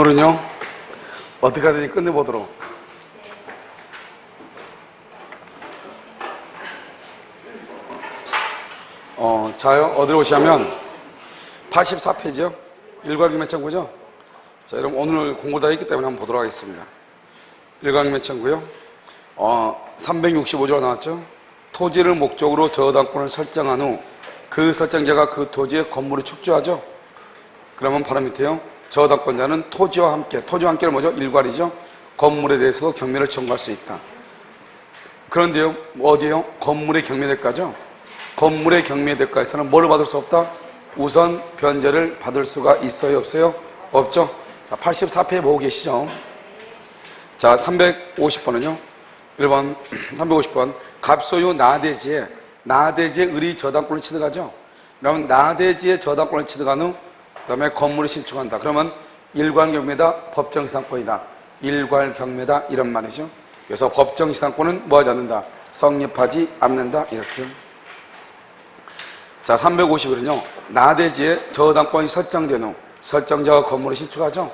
오늘은요 어떻게 하든지 끝내보도록. 자요, 어디로 오시냐면 84페이지요. 일괄기매 청구죠. 자, 여러분 오늘 공부 다 했기 때문에 한번 보도록 하겠습니다. 일괄기매 청구요. 365조가 나왔죠. 토지를 목적으로 저당권을 설정한 후 그 설정자가 그 토지의 건물을 축조하죠. 그러면 바로 밑에요. 저당권자는 토지와 함께는 뭐죠? 일괄이죠. 건물에 대해서도 경매를 청구할 수 있다. 그런데요, 어디에요? 건물의 경매대가죠. 건물의 경매대가에서는 뭐를 받을 수 없다? 우선 변제를 받을 수가 있어요? 없어요? 없죠. 자, 84페이지 보고 계시죠? 자, 350번은요. 1번, 350번. 갑소유 나대지에 을이 저당권을 취득하죠. 그러면 나대지에 저당권을 취득한 후 그 다음에 건물을 신축한다. 그러면 일괄경매다, 법정시상권이다. 일괄경매다 이런 말이죠. 그래서 법정시상권은 뭐하지 않는다? 성립하지 않는다. 이렇게요. 자, 350일은요. 나대지에 저당권이 설정된 후 설정자가 건물을 신축하죠.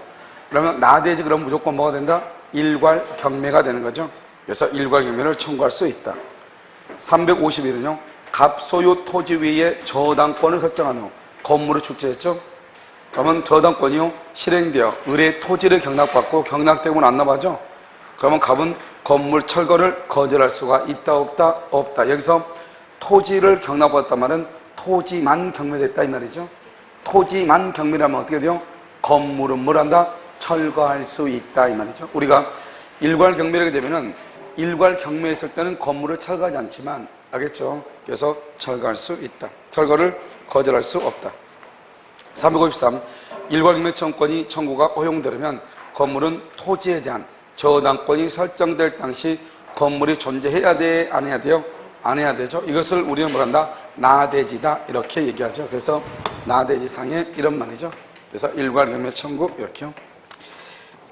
그러면 나대지 그럼 무조건 뭐가 된다? 일괄경매가 되는 거죠. 그래서 일괄경매를 청구할 수 있다. 351은요. 갑소유 토지 위에 저당권을 설정한 후 건물을 축제했죠. 그러면 저당권이요 실행되어 을의 토지를 경락받고 경락되고는 안 나가죠. 그러면 갑은 건물 철거를 거절할 수가 있다 없다? 없다. 여기서 토지를 경락받았단 말은 토지만 경매됐다 이 말이죠. 토지만 경매라면 어떻게 돼요? 건물은 뭘 한다? 철거할 수 있다 이 말이죠. 우리가 일괄 경매하게 되면은 일괄 경매했을 때는 건물을 철거하지 않지만, 알겠죠? 그래서 철거할 수 있다. 철거를 거절할 수 없다. 353. 일괄경매 청구가 허용되려면 건물은 토지에 대한 저당권이 설정될 당시 건물이 존재해야 돼? 안 해야 돼요? 안 해야 되죠. 이것을 우리는 뭐란다? 나대지다 이렇게 얘기하죠. 그래서 나대지상에 이런 말이죠. 그래서 일괄경매 청구 이렇게요.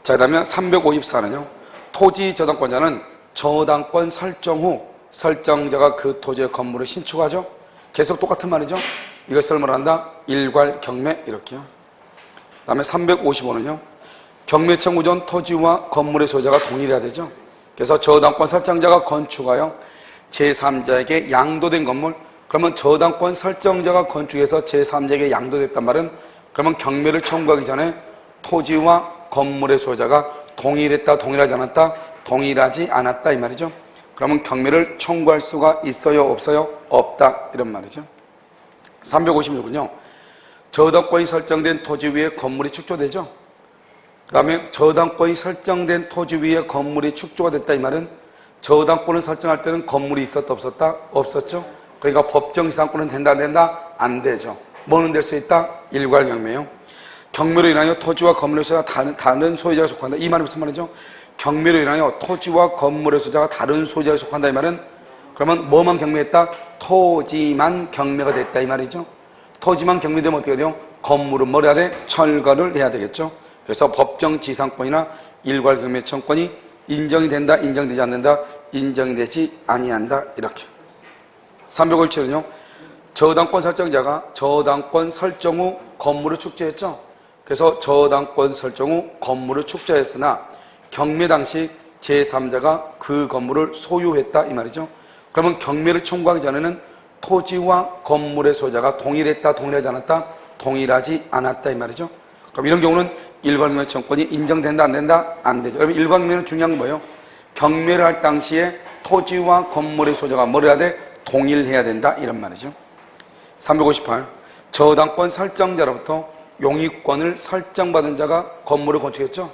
자, 그 다음에 354는요. 토지 저당권자는 저당권 설정 후 설정자가 그 토지의 건물을 신축하죠. 계속 똑같은 말이죠. 이것을 뭐란다? 일괄경매 이렇게요. 그 다음에 355는요. 경매 청구 전 토지와 건물의 소유자가 동일해야 되죠. 그래서 저당권 설정자가 건축하여 제3자에게 양도된 건물, 그러면 저당권 설정자가 건축해서 제3자에게 양도됐단 말은 그러면 경매를 청구하기 전에 토지와 건물의 소유자가 동일했다, 동일하지 않았다? 동일하지 않았다 이 말이죠. 그러면 경매를 청구할 수가 있어요, 없어요? 없다 이런 말이죠. 356은요. 저당권이 설정된 토지 위에 건물이 축조되죠. 그 다음에 저당권이 설정된 토지 위에 건물이 축조가 됐다 이 말은 저당권을 설정할 때는 건물이 있었다 없었다? 없었죠. 그러니까 법정시상권은 된다 안 된다? 안 되죠. 뭐는 될 수 있다? 일괄경매요. 경매로 인하여 토지와 건물의 소유자가 다른 소유자가 속한다. 이 말은 무슨 말이죠? 경매로 인하여 토지와 건물의 소유자가 다른 소유자에 속한다 이 말은 그러면 뭐만 경매했다? 토지만 경매가 됐다 이 말이죠. 토지만 경매되면 어떻게 돼요? 건물은 뭘 해야 돼? 철거를 해야 되겠죠. 그래서 법정지상권이나 일괄경매 청구권이 인정이 된다, 인정되지 않는다, 인정이 되지 아니한다 이렇게. 357은요. 저당권 설정자가 저당권 설정 후 건물을 축조했죠. 그래서 저당권 설정 후 건물을 축조했으나 경매 당시 제3자가 그 건물을 소유했다 이 말이죠. 그러면 경매를 청구하기 전에는 토지와 건물의 소유자가 동일했다, 동일하지 않았다? 동일하지 않았다 이 말이죠. 그럼 이런 경우는 일괄경매 청구권이 인정된다, 안 된다? 안 되죠. 여러분 일괄경매는 중요한 건 뭐예요? 경매를 할 당시에 토지와 건물의 소유자가 뭘 해야 돼? 동일해야 된다 이런 말이죠. 358. 저당권 설정자로부터 용익권을 설정받은 자가 건물을 건축했죠.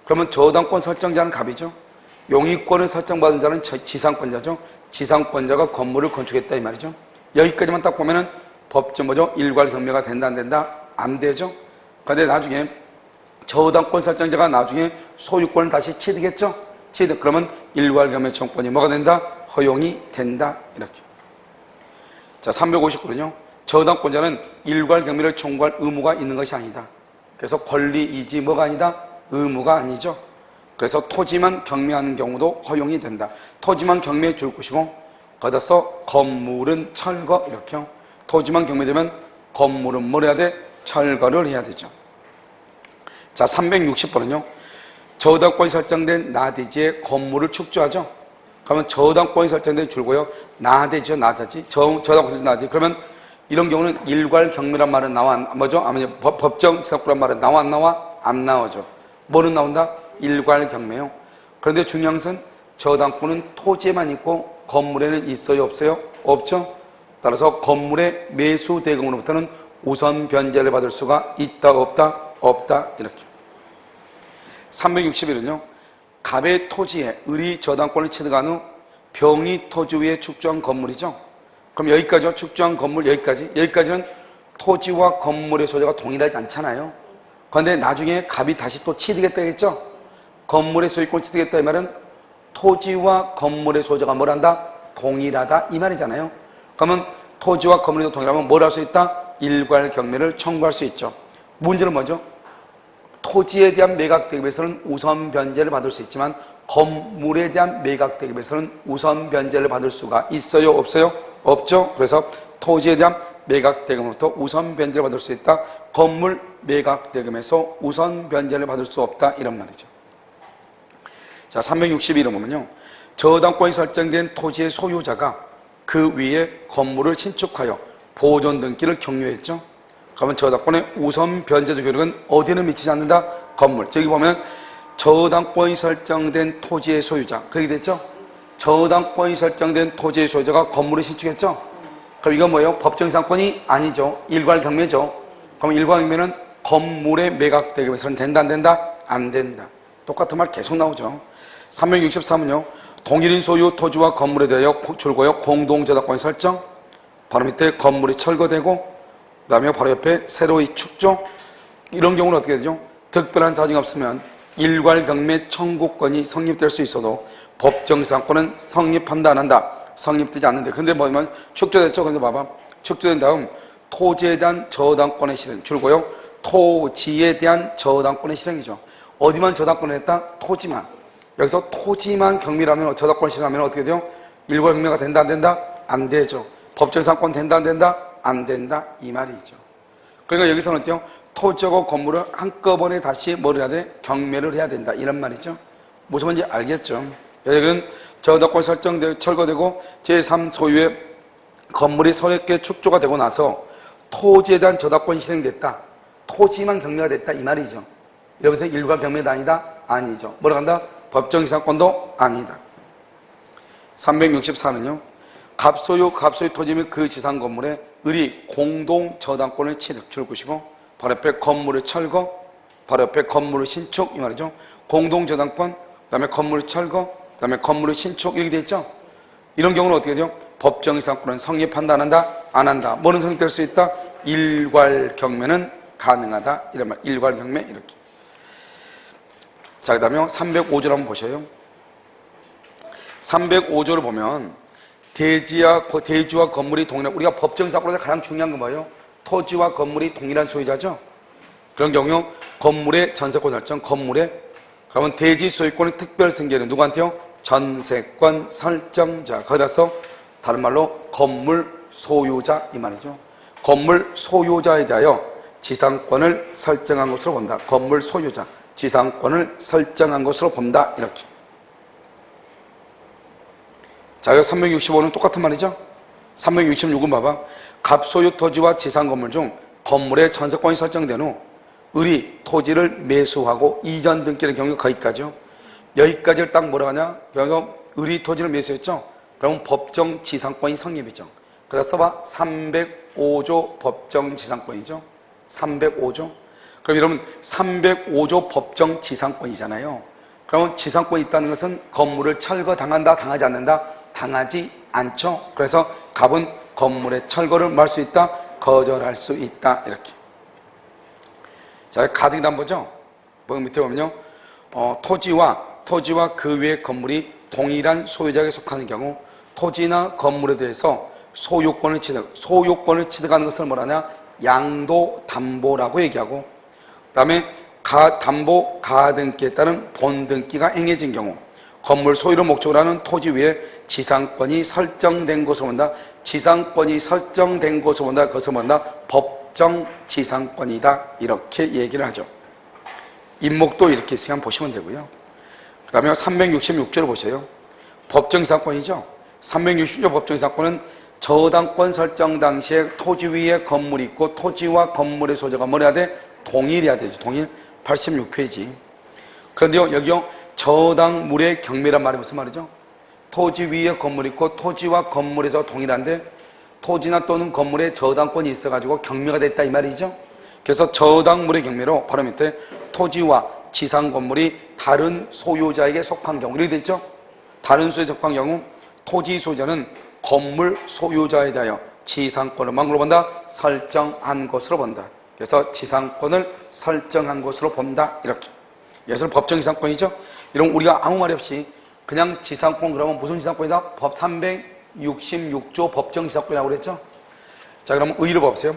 그러면 저당권 설정자는 갑이죠. 용익권을 설정받은 자는 지상권자죠. 지상권자가 건물을 건축했다 이 말이죠. 여기까지만 딱 보면은 법정 뭐죠? 일괄경매가 된다 안 된다? 안 되죠. 그런데 나중에 저당권 설정자가 나중에 소유권을 다시 취득했죠. 그러면 일괄경매 청구권이 뭐가 된다? 허용이 된다 이렇게. 자, 359는요. 저당권자는 일괄경매를 청구할 의무가 있는 것이 아니다. 그래서 권리이지 뭐가 아니다? 의무가 아니죠. 그래서 토지만 경매하는 경우도 허용이 된다. 토지만 경매해 줄 것이고 거기서 건물은 철거 이렇게요. 토지만 경매되면 건물은 뭘 해야 돼? 철거를 해야 되죠. 자, 360번은요. 저당권이 설정된 나대지에 건물을 축조하죠. 그러면 저당권이 설정된 줄고요. 나대지죠, 나대지. 저당권이 나대지. 그러면 이런 경우는 일괄경매란 말은 뭐죠? 법정지상권란 말은 안 나오죠. 뭐는 나온다? 일괄경매요. 그런데 중요한 것은 저당권은 토지에만 있고 건물에는 있어요, 없어요? 없죠. 따라서 건물의 매수 대금으로부터는 우선 변제를 받을 수가 있다, 없다 이렇게. 361은요. 갑의 토지에 을이 저당권을 취득한 후 병이 토지 위에 축조한 건물이죠. 그럼 여기까지요. 축조한 건물 여기까지는 토지와 건물의 소재가 동일하지 않잖아요. 그런데 나중에 갑이 다시 또 취득했다 했죠. 건물의 소유권을 취득했다 이 말은 토지와 건물의 소재가 뭐란다? 동일하다 이 말이잖아요. 그러면 토지와 건물이 동일하면 뭘 할 수 있다? 일괄경매를 청구할 수 있죠. 문제는 뭐죠? 토지에 대한 매각 대금에서는 우선 변제를 받을 수 있지만 건물에 대한 매각 대금에서는 우선 변제를 받을 수가 있어요, 없어요? 없죠. 그래서 토지에 대한 매각 대금으로부터 우선 변제를 받을 수 있다. 건물 매각 대금에서 우선 변제를 받을 수 없다 이런 말이죠. 자, 361호 보면요. 저당권이 설정된 토지의 소유자가 그 위에 건물을 신축하여 보존 등기를 격려했죠. 그러면 저당권의 우선 변제적 효력은 어디는 미치지 않는다? 건물. 저기 보면 저당권이 설정된 토지의 소유자. 그렇게 됐죠? 저당권이 설정된 토지의 소유자가 건물을 신축했죠? 그럼 이건 뭐예요? 법정상권이 아니죠. 일괄경매죠. 그럼 일괄경매는 건물의 매각 대금에서는 된다, 안 된다? 안 된다. 똑같은 말 계속 나오죠. 363은요. 동일인 소유 토지와 건물에 대하여 줄고요. 공동저당권이 설정. 바로 밑에 건물이 철거되고 그 다음에 바로 옆에 새로이 축조. 이런 경우는 어떻게 되죠? 특별한 사정이 없으면 일괄경매 청구권이 성립될 수 있어도 법정상권은 성립한다 안 한다? 성립되지 않는데. 근데 뭐냐면 축조됐죠? 근데 봐봐. 축조된 다음 토지에 대한 저당권의 실행 줄고요. 토지에 대한 저당권의 실행이죠. 어디만 저당권을 했다? 토지만. 여기서 토지만 경매라면 저당권 실행하면 어떻게 돼요? 일괄경매가 된다 안 된다? 안 되죠. 법정상권 된다 안 된다? 안 된다 이 말이죠. 그러니까 여기서는 어때요? 토지하고 건물을 한꺼번에 다시 뭘 해야 돼? 경매를 해야 된다 이런 말이죠. 무슨 말인지 알겠죠? 여기는 저당권 설정되고 철거되고 제3소유의 건물이 서럽게 축조가 되고 나서 토지에 대한 저당권이 실행됐다. 토지만 경매가 됐다 이 말이죠. 여기서 일괄경매도 아니다? 아니죠. 뭐라고 한다? 법정이상권도 아니다. 364는요. 갑소유 토지 및 그 지상 건물에 을이 공동 저당권을 취득 줄 것이고 바로 옆에 건물을 철거, 바로 옆에 건물을 신축 이 말이죠. 공동 저당권, 그다음에 건물을 철거, 그다음에 건물을 신축 이렇게 돼 있죠. 이런 경우는 어떻게 돼요? 법정이상권은 성립한다 안 한다? 안 한다. 뭐는 성립될 수 있다? 일괄경매는 가능하다 이런 말. 일괄경매 이렇게. 자, 그 다음에 305조 한번 보셔요. 305조를 보면 대지와 건물이 동일한, 우리가 법정상권에서 가장 중요한 건 뭐예요? 토지와 건물이 동일한 소유자죠. 그런 경우 건물의 전세권 설정, 건물의 그러면 대지 소유권의 특별 승계는 누구한테요? 전세권 설정자. 거기다서 다른 말로 건물 소유자 이 말이죠. 건물 소유자에 대하여 지상권을 설정한 것으로 본다. 건물 소유자, 지상권을 설정한 것으로 본다 이렇게. 자, 여기 365는 똑같은 말이죠. 366은 봐봐. 갑소유 토지와 지상 건물 중 건물의 전세권이 설정된 후 을이 토지를 매수하고 이전 등기의 경우 거기까지요. 여기까지를 딱 뭐라 하냐? 여기서 을이 토지를 매수했죠. 그러면 법정 지상권이 성립이죠. 그래서 써봐. 305조 법정 지상권이죠. 305조. 그럼 여러분 305조 법정 지상권이잖아요. 그러면 지상권이 있다는 것은 건물을 철거당한다, 당하지 않는다? 당하지 않죠. 그래서 갑은 건물의 철거를 할 수 있다, 거절할 수 있다 이렇게. 자, 가등기단 보죠. 밑에 보면요, 토지와 그 위의 건물이 동일한 소유자에게 속하는 경우 토지나 건물에 대해서 소유권을 취득하는 것을 뭐라냐? 양도담보라고 얘기하고, 그 다음에 가등기에 따른 본등기가 행해진 경우 건물 소유를 목적으로 하는 토지 위에 지상권이 설정된 것을 본다. 지상권이 설정된 것을 본다. 그것을 본다. 법정 지상권이다. 이렇게 얘기를 하죠. 임목도 이렇게 있으면 보시면 되고요. 그 다음에 366조를 보세요. 법정이상권이죠. 366조 법정이상권은 저당권 설정 당시에 토지 위에 건물이 있고 토지와 건물의 소재가 뭐래야 돼? 동일해야 되죠. 동일. 86페이지. 그런데요, 여기요, 저당물의 경매란 말이 무슨 말이죠? 토지 위에 건물이 있고 토지와 건물에서 동일한데 토지나 또는 건물에 저당권이 있어가지고 경매가 됐다 이 말이죠. 그래서 저당물의 경매로 바로 밑에 토지와 지상 건물이 다른 소유자에게 속한 경우 이렇게 됐죠. 다른 소유자에 속한 경우 토지 소유자는 건물 소유자에 대하여 지상권을 망으로 본다. 설정한 것으로 본다. 그래서 지상권을 설정한 것으로 본다. 이렇게. 이것은 법정지상권이죠. 이런 우리가 아무 말 없이 그냥 지상권 그러면 무슨 지상권이다? 법 366조 법정지상권이라고 그랬죠. 자, 그럼 의의를 봐보세요.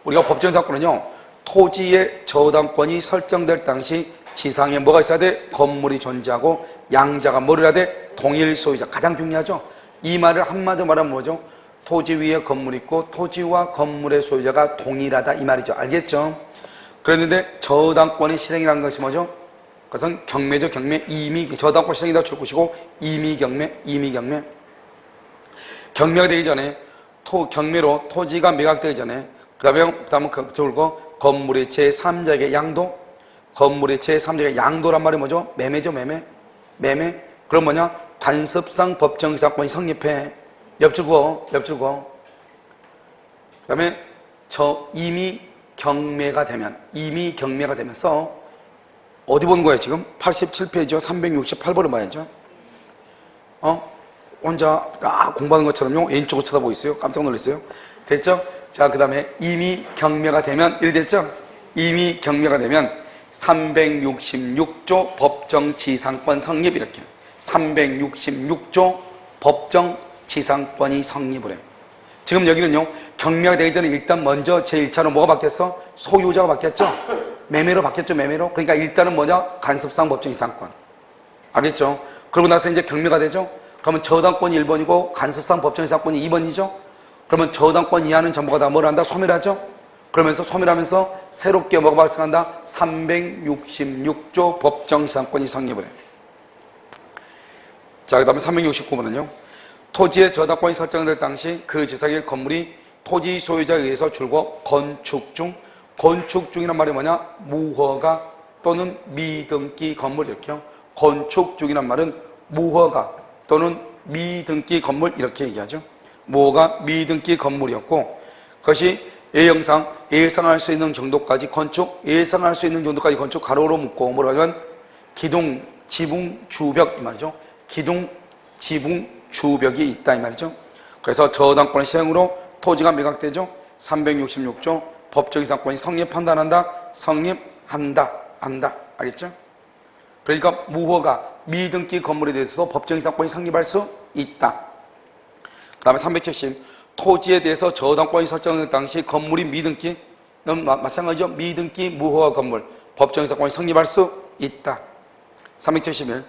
우리가 법정지상권은요, 토지의 저당권이 설정될 당시 지상에 뭐가 있어야 돼? 건물이 존재하고 양자가 뭐를 해야 돼? 동일 소유자. 가장 중요하죠. 이 말을 한마디로 말하면 뭐죠? 토지 위에 건물이 있고 토지와 건물의 소유자가 동일하다 이 말이죠. 알겠죠? 그랬는데 저당권의 실행이라는 것이 뭐죠? 그것은 경매죠. 경매. 임의. 저당권 실행이다 줄 것이고 임의경매. 임의경매. 경매가 되기 전에 경매로 토지가 매각되기 전에 그 다음에 그거 건물의 제3자에게 양도. 건물의 제3자에게 양도란 말이 뭐죠? 매매죠. 매매. 매매. 그럼 뭐냐? 관습상 법정이상권이 성립해. 옆주고. 그 다음에 이미 경매가 되면서 어디 보는 거예요 지금? 87페이지요. 368번을 봐야죠. 혼자 공부하는 것처럼요. 왼쪽으로 쳐다보고 있어요. 깜짝 놀랐어요. 됐죠? 자, 그 다음에 이미 경매가 되면 이래 됐죠? 이미 경매가 되면 366조 법정지상권 성립 이렇게. 366조 법정지상권이 성립을 해. 지금 여기는요, 경매가 되기 전에 일단 먼저 제1차로 뭐가 바뀌었어? 소유자가 바뀌었죠? 매매로 바뀌었죠, 매매로. 그러니까 일단은 뭐냐? 간섭상 법정지상권. 알겠죠? 그러고 나서 이제 경매가 되죠? 그러면 저당권이 1번이고 간섭상 법정지상권이 2번이죠? 그러면 저당권 이하는 전부가 다 뭘 한다? 소멸하죠? 그러면서 소멸하면서 새롭게 뭐가 발생한다? 366조 법정지상권이 성립을 해. 자, 그 다음에 369번은요. 토지의 저당권이 설정될 당시 그 지상의 건물이 토지 소유자에 의해서 줄고 건축 중이란 말이 뭐냐? 무허가 또는 미등기 건물 이렇게요. 건축 중이란 말은 무허가 또는 미등기 건물 이렇게 얘기하죠. 무허가 미등기 건물이었고 그것이 예상할 수 있는 정도까지 건축 가로로 묶고 뭐라고 하면 기둥, 지붕, 주벽 이 말이죠. 기둥, 지붕, 주벽이 있다 이 말이죠. 그래서 저당권의 시행으로 토지가 매각되죠. 366조 법정이상권이 성립한다 안 한다? 성립한다. 한다. 알겠죠? 그러니까 무허가 미등기 건물에 대해서도 법정이상권이 성립할 수 있다. 그 다음에 370 토지에 대해서 저당권이 설정된 당시 건물이 미등기 마찬가지죠. 미등기 무허가 건물 법정이상권이 성립할 수 있다. 371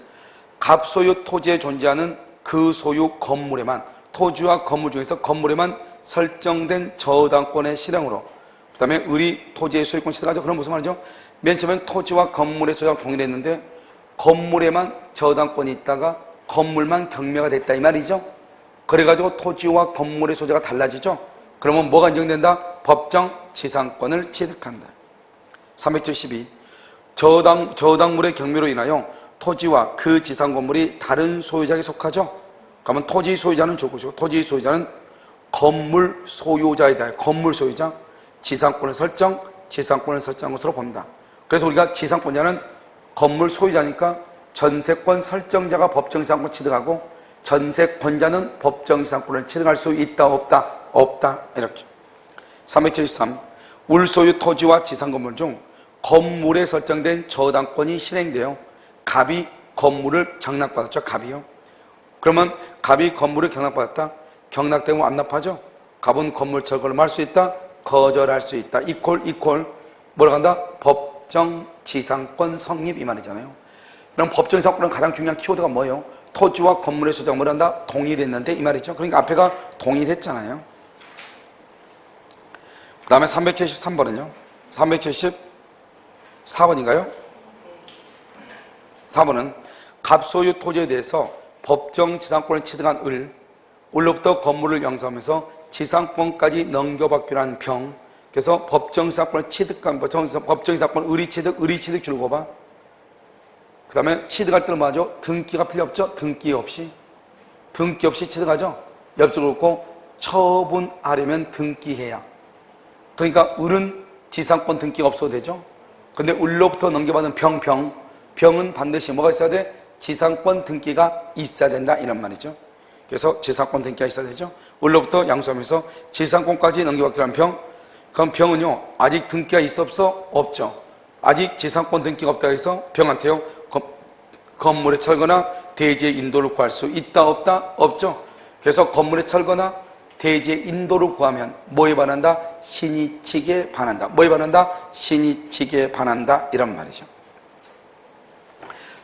갑소유 토지에 존재하는 그 소유 건물에만 토지와 건물 중에서 건물에만 설정된 저당권의 실행으로 그 다음에 의리 토지의 소유권 시대가죠. 그럼 무슨 말이죠? 맨 처음엔 토지와 건물의 소유가 동일했는데 건물에만 저당권이 있다가 건물만 경매가 됐다 이 말이죠. 그래가지고 토지와 건물의 소재가 달라지죠. 그러면 뭐가 인정된다? 법정 지상권을 취득한다. 372 저당물의 경매로 인하여 토지와 그 지상 건물이 다른 소유자에게 속하죠. 그러면 토지 소유자는 누구죠? 토지 소유자는 건물 소유자에 대하여 건물 소유자 지상권을 설정한 것으로 본다. 그래서 우리가 지상권자는 건물 소유자니까 전세권 설정자가 법정지상권 취득하고 전세권자는 법정지상권을 취득할 수 있다 없다? 없다. 이렇게. 373 울소유 토지와 지상건물 중 건물에 설정된 저당권이 실행되어 갑이 건물을 경락받았죠. 갑이요. 그러면 갑이 건물을 경락받았다. 경락되면 안 납하죠. 갑은 건물 철거를 할 수 있다. 거절할 수 있다. 이퀄 뭐라고 한다? 법정지상권 성립 이 말이잖아요. 그럼 법정지상권은 가장 중요한 키워드가 뭐예요? 토지와 건물의 소유자가 뭘 한다? 동일했는데 이 말이죠. 그러니까 앞에가 동일했잖아요. 그 다음에 373번은요. 374번인가요? 4번은 갑소유 토지에 대해서 법정 지상권을 취득한 을로부터 건물을 양수하면서 지상권까지 넘겨받기로 한 병. 그래서 법정 지상권을 취득한, 법정 지상권 을이 취득 줄고 봐. 그 다음에 취득할 때는 뭐하죠? 등기가 필요 없죠? 등기 없이 취득하죠? 옆쪽으로 놓고 처분하려면 등기해야. 그러니까 을은 지상권 등기가 없어도 되죠? 근데 을로부터 넘겨받은 병은 반드시 뭐가 있어야 돼? 지상권 등기가 있어야 된다 이런 말이죠. 그래서 지상권 등기가 있어야 되죠. 을로부터 양수하면서 지상권까지 넘겨받기로 한 병. 그럼 병은요 아직 등기가 있어 없어? 없죠. 아직 지상권 등기가 없다 해서 병한테요 건물의 철거나 대지의 인도를 구할 수 있다 없다? 없죠. 그래서 건물의 철거나 대지의 인도를 구하면 뭐에 반한다? 신의칙에 반한다. 뭐에 반한다? 신의칙에 반한다 이런 말이죠.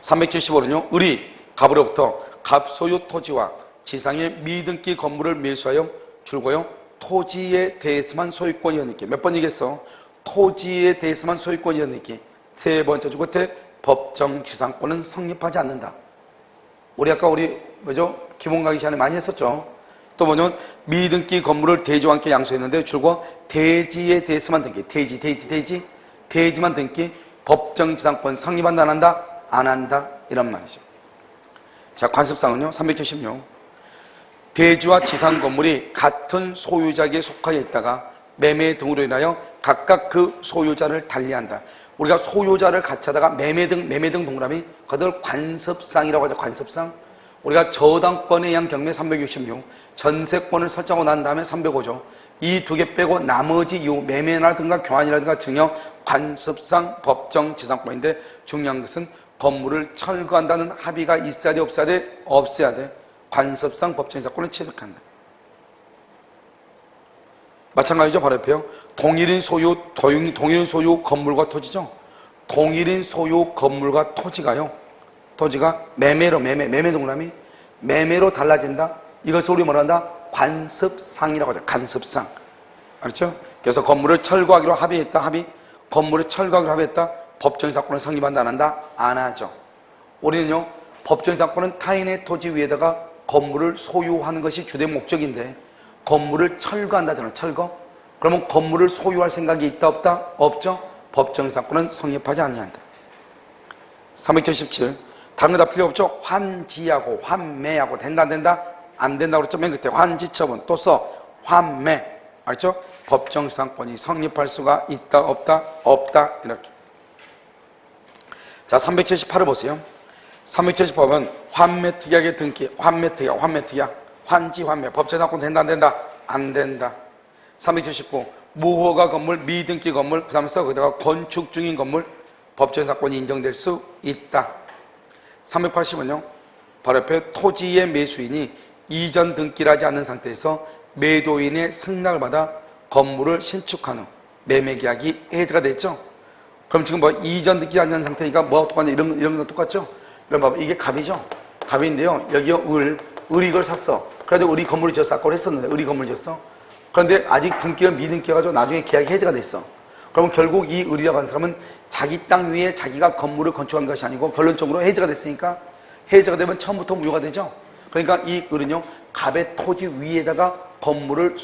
375는요 을이 갑으로부터 갑소유 토지와 지상의 미등기 건물을 매수하여 줄고요 토지에 대해서만 소유권이 있는 몇 번이겠어? 토지에 대해서만 소유권이 있는 세 번째 주 끝에 법정 지상권은 성립하지 않는다. 우리 아까 뭐죠? 기본 강의 시간에 많이 했었죠. 또 뭐냐면 미등기 건물을 대지와 함께 양수했는데 줄고 대지에 대해서만 등기. 대지만 등기. 법정 지상권 성립한다 안 한다? 안 한다 이런 말이죠. 자, 관습상은요 376 대지와 지상 건물이 같은 소유자에게 속하여 있다가 매매 등으로 인하여 각각 그 소유자를 달리한다. 우리가 소유자를 같이 하다가 매매 등 동그라미 그들 관습상이라고 하죠. 관습상. 우리가 저당권에 의한 경매 366 전세권을 설정하고 난 다음에 305조 이 두 개 빼고 나머지 이후 매매라든가 교환이라든가 증여 관습상 법정 지상권인데 중요한 것은 건물을 철거한다는 합의가 있어야 돼 없어야 돼? 없어야 돼. 관습상 법정 지상권을 취득한다. 마찬가지죠. 바로 옆에요. 동일인 소유 건물과 토지죠. 동일인 소유 건물과 토지가 매매 동그라미 매매로 달라진다. 이것을 우리 뭐라 한다? 관습상이라고 하죠. 관습상. 알았죠? 그래서 건물을 철거하기로 합의했다. 건물을 철거하기로 합의했다. 법정지상권을 성립한다 안 한다? 안 하죠. 우리는요 법정지상권은 타인의 토지 위에다가 건물을 소유하는 것이 주된 목적인데 건물을 철거한다잖아요. 철거. 그러면 건물을 소유할 생각이 있다 없다? 없죠. 법정지상권은 성립하지 아니한다. 377 다른 거 다 필요 없죠. 환지하고 환매하고 된다 안 된다? 안 된다고 그랬죠. 맨 끝에 환지처분 또 써 환매. 알죠? 법정지상권이 성립할 수가 있다 없다? 없다 이렇게. 자 378을 보세요. 378은 환매특약의 등기 환매특약 환지 환매 법정지상권 된다 안 된다? 안 된다. 379 무허가 건물 미등기 건물 그 다음에 거기다가 건축 중인 건물 법정지상권이 인정될 수 있다. 380은요 바로 옆에 토지의 매수인이 이전 등기를 하지 않는 상태에서 매도인의 승낙을 받아 건물을 신축한 후 매매계약이 해제가 됐죠. 그럼 지금 뭐 이전 등기 하지 않는 상태니까 뭐가 똑같냐 이런 거 똑같죠. 그럼 봐봐 이게 갑이죠. 갑인데요 여기요 을이 이걸 샀어. 그래가지고 을이 건물을 지었어. 아까 했었는데 을이 건물을 지었어. 그런데 아직 등기가 미등기가 가지고 나중에 계약이 해제가 됐어. 그러면 결국 이 을이라고 하는 사람은 자기 땅 위에 자기가 건물을 건축한 것이 아니고 결론적으로 해제가 됐으니까 해제가 되면 처음부터 무효가 되죠. 그러니까 이 을은요 갑의 토지 위에다가 건물을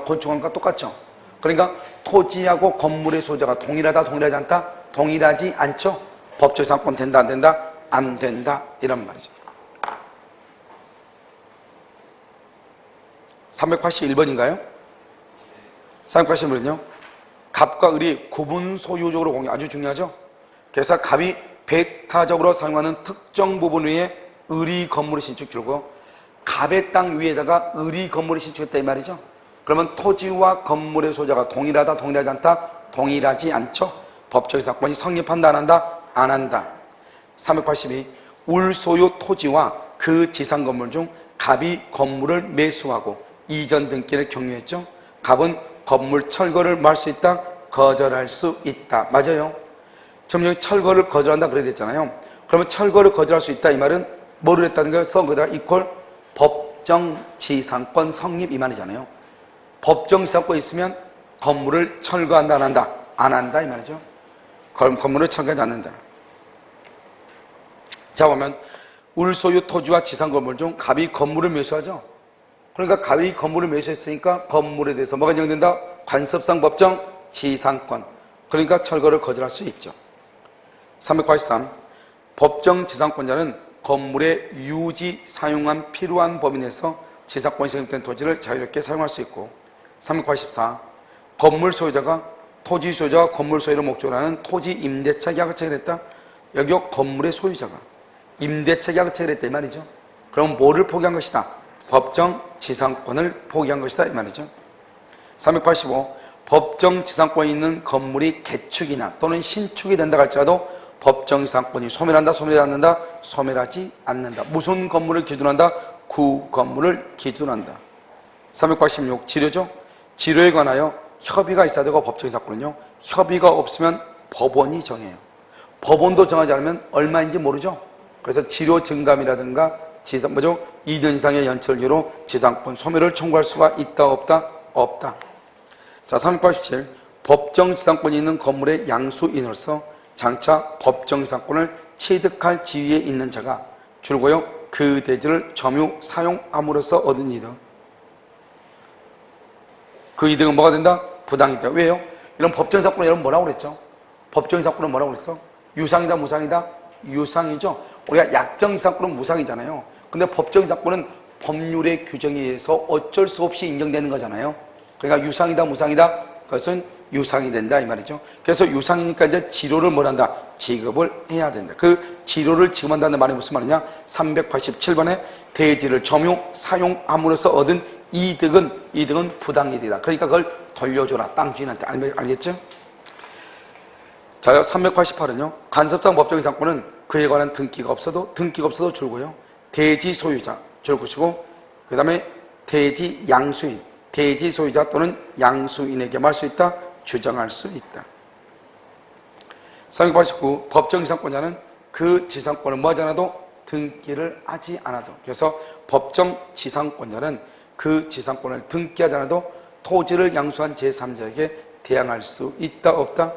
건축한 것과 똑같죠. 그러니까 토지하고 건물의 소유자가 동일하다 동일하지 않다? 동일하지 않죠. 법정지상권 된다 안 된다? 안 된다 이런 말이죠. 381번인가요? 381번은요 갑과 을이 구분 소유적으로 공유 아주 중요하죠. 그래서 갑이 배타적으로 사용하는 특정 부분 위에 을이 건물을 신축 줄고 갑의 땅 위에다가 을이 건물을 신축했다 이 말이죠. 그러면 토지와 건물의 소유자가 동일하다 동일하지 않다? 동일하지 않죠. 법정지상권이 성립한다 안 한다? 안 한다. 382 울소유 토지와 그 지상 건물 중 갑이 건물을 매수하고 이전 등기를 경유했죠. 갑은 건물 철거를 뭐 할 수 있다? 거절할 수 있다. 맞아요. 지금 여기 철거를 거절한다 그래야 됐잖아요. 그러면 철거를 거절할 수 있다 이 말은 뭐를 했다는 거예요? 거기다가 이퀄 법정지상권 성립 이 말이잖아요. 법정지상권 있으면 건물을 철거한다 안 한다? 안 한다 이 말이죠. 건물을 철거하지 않는다. 자, 보면 울소유 토지와 지상 건물 중 갑이 건물을 매수하죠. 그러니까 갑이 건물을 매수했으니까 건물에 대해서 뭐가 인정된다? 관습상 법정 지상권. 그러니까 철거를 거절할 수 있죠. 383. 법정 지상권자는 건물의 유지 사용한 필요한 범위 내에서 지상권이 성립된 토지를 자유롭게 사용할 수 있고, 384. 건물 소유자가 토지 소유자와 건물 소유를 목적으로 하는 토지 임대차 계약을 체결했다. 여기 건물의 소유자가 임대차 계약을 체결했다 이 말이죠. 그럼 뭐를 포기한 것이다? 법정 지상권을 포기한 것이다 이 말이죠. 385. 법정 지상권이 있는 건물이 개축이나 또는 신축이 된다 할지라도 법정 지상권이 소멸한다, 소멸하지 않는다? 소멸하지 않는다. 무슨 건물을 기준으로 한다? 구 건물을 기준으로 한다. 386. 치료죠. 치료에 관하여 협의가 있어야 되고 법정 지상권은요, 협의가 없으면 법원이 정해요. 법원도 정하지 않으면 얼마인지 모르죠. 그래서 치료 증감이라든가 2년 이상의 연철료로 지상권 소멸을 청구할 수가 있다 없다? 없다. 자, 387. 법정 지상권이 있는 건물의 양수인으로서 장차 법정 지상권을 취득할 지위에 있는 자가 줄고요, 그 대지를 점유 사용함으로써 얻은 이득. 그 이득은 뭐가 된다? 부당이득. 왜요? 이런 법정 지상권은 여러분 뭐라고 그랬죠? 법정 지상권은 뭐라고 그랬어? 유상이다, 무상이다? 유상이죠. 우리가 약정 지상권은 무상이잖아요. 근데 법정 지상권은 법률의 규정에 의해서 어쩔 수 없이 인정되는 거잖아요. 그러니까 유상이다, 무상이다? 그것은 유상이 된다 이 말이죠. 그래서 유상이니까 이제 지료를 뭘 한다? 지급을 해야 된다. 그 지료를 지급한다는 말이 무슨 말이냐? 387번에 대지를 점유 사용함으로써 얻은 이득은 부당이득이다. 그러니까 그걸 돌려줘라. 땅 주인한테. 알겠죠? 자, 388은요. 간섭상 법정 지상권은 그에 관한 등기가 없어도 줄고요. 대지 소유자 줄 것이고, 그 다음에 대지 양수인, 대지 소유자 또는 양수인에게 말 수 있다. 주장할 수 있다. 389. 법정 지상권자는 그 지상권을 뭐 하지 않아도 등기를 하지 않아도, 그래서 법정 지상권자는 그 지상권을 등기하지 않아도 토지를 양수한 제3자에게 대항할 수 있다 없다?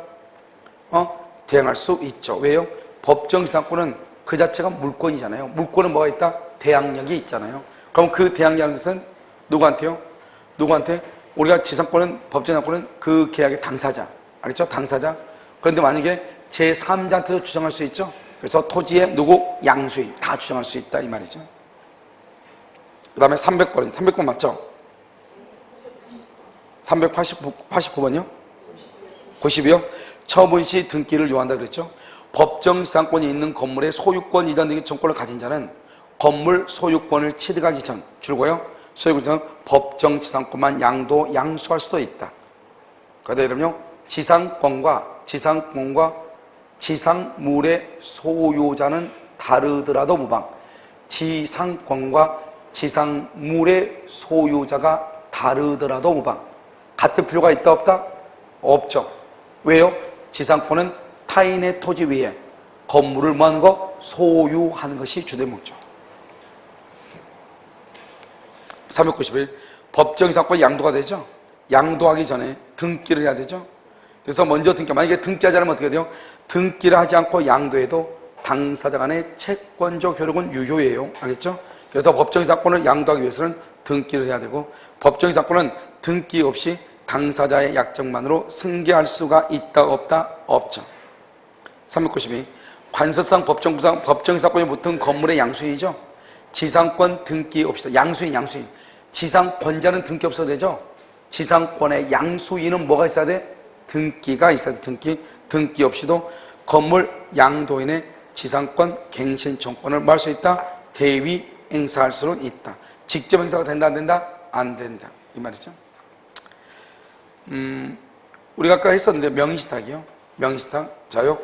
대항할 수 있죠. 왜요? 법정 지상권은 그 자체가 물권이잖아요. 물권은 뭐가 있다? 대항력이 있잖아요. 그럼 그 대항력은 누구한테요? 누구한테? 우리가 지상권은, 법정 지상권은 그 계약의 당사자. 알겠죠? 당사자. 그런데 만약에 제3자한테도 주장할 수 있죠? 그래서 토지의 누구? 양수인. 다 주장할 수 있다 이 말이죠. 그 다음에 300번 맞죠? 389번이요? 90이요? 처분시 등기를 요한다 그랬죠? 법정 지상권이 있는 건물의 소유권 이전 등기 청구권을 가진 자는 건물 소유권을 취득하기 전 줄고요, 소유권 전 법정 지상권만 양수할 수도 있다. 그러다 이러면요, 지상권과 지상물의 소유자는 다르더라도 무방. 지상권과 지상물의 소유자가 다르더라도 무방. 같을 필요가 있다 없다? 없죠. 왜요? 지상권은 타인의 토지 위에 건물을 뭐하는 거? 소유하는 것이 주된 목적. 391. 법정 지상권이 양도가 되죠. 양도하기 전에 등기를 해야 되죠. 그래서 먼저 만약에 등기하지 않으면 어떻게 돼요? 등기를 하지 않고 양도해도 당사자 간의 채권적 효력은 유효해요. 알겠죠? 그래서 법정 지상권을 양도하기 위해서는 등기를 해야 되고, 법정 지상권은 등기 없이 당사자의 약정만으로 승계할 수가 있다 없다? 없죠. 392. 관습상 법정 지상권이 붙은 건물의 양수인이죠. 지상권 등기 없이, 양수인. 지상권자는 등기 없어도 되죠. 지상권의 양수인은 뭐가 있어야 돼? 등기가 있어야 돼. 등기 없이도 건물 양도인의 지상권 갱신청권을 뭐 할 수 있다? 대위 행사할 수는 있다. 직접 행사가 된다 안 된다? 안 된다. 이 말이죠. 우리가 아까 했었는데 명의시탁이요. 명의시탁. 자요.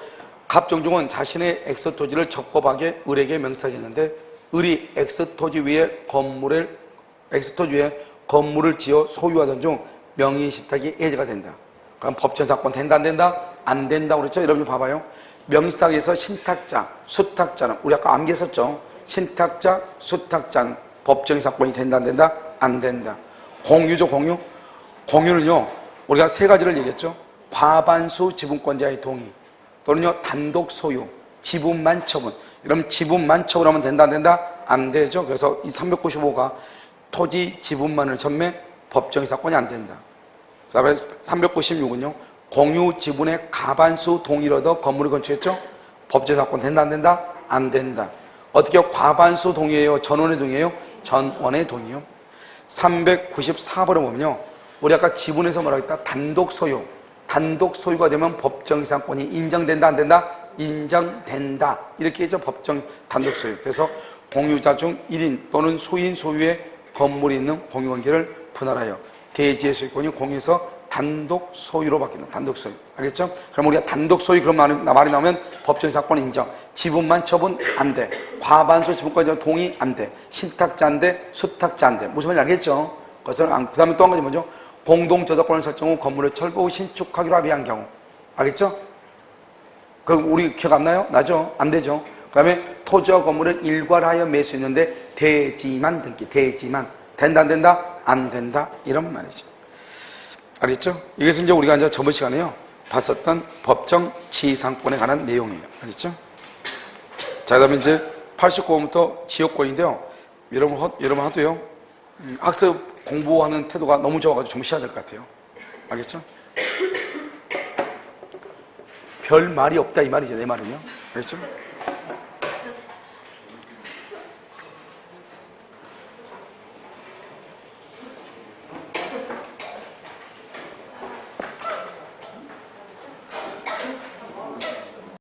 갑종종은 자신의 엑스토지를 적법하게 을에게 명시하겠는데, 을이 엑스토지 위에 건물을 지어 소유하던 중 명의시탁이 해제가 된다. 그럼 법정 지상권 된다 안 된다? 안 된다 그랬죠? 여러분 봐봐요. 명의시탁에서 신탁자, 수탁자는 우리 아까 암기했었죠. 신탁자, 수탁자는 법정 지상권이 된다 안 된다? 안 된다. 공유죠, 공유. 공유는요, 우리가 세 가지를 얘기했죠. 과반수 지분권자의 동의, 또는요 단독 소유, 지분만 처분. 그럼 지분만 처분하면 된다, 안 된다? 안 되죠. 그래서 이 395가 토지 지분만을 전매 법정의 사건이 안 된다. 그 다음에 396은요, 공유 지분의 과반수 동의를 얻어 건물을 건축했죠? 법정의 사건 된다, 안 된다? 안 된다. 어떻게 과반수 동의예요? 전원의 동의예요? 전원의 동의요. 394번을 보면요, 우리 아까 지분에서 뭐라고 했다? 단독 소유. 단독 소유가 되면 법정 이상권이 인정된다, 안 된다? 인정된다. 이렇게 했죠, 법정 단독 소유. 그래서 공유자 중 1인 또는 소인 소유의 건물이 있는 공유관계를 분할하여 대지의 소유권이 공유에서 단독 소유로 바뀐다. 단독 소유. 알겠죠? 그럼 우리가 단독 소유 그런 말이 나오면 법정 사건 인정. 지분만 처분 안 돼. 과반수 지분권자 동의 안 돼. 신탁자 안 돼. 수탁자 안 돼. 무슨 말인지 알겠죠? 그 다음에 또 한 가지 뭐죠? 공동저작권을 설정 후 건물을 철거 후 신축하기로 합의한 경우. 알겠죠? 그럼 우리 기억 안 나요? 나죠? 안 되죠? 그 다음에 토지와 건물을 일괄하여 매수했는데 대지만 등기. 대지만. 된다, 안 된다? 안 된다. 이런 말이죠. 알겠죠? 이것은 이제 우리가 이제 저번 시간에요, 봤었던 법정 지상권에 관한 내용이에요. 알겠죠? 자, 그 다음에 이제 89번부터 지역권인데요. 여러분 하도요, 학습 공부하는 태도가 너무 좋아가지고 좀 쉬어야 될 것 같아요. 알겠죠? 별 말이 없다 이 말이죠, 내 말은요. 알겠죠?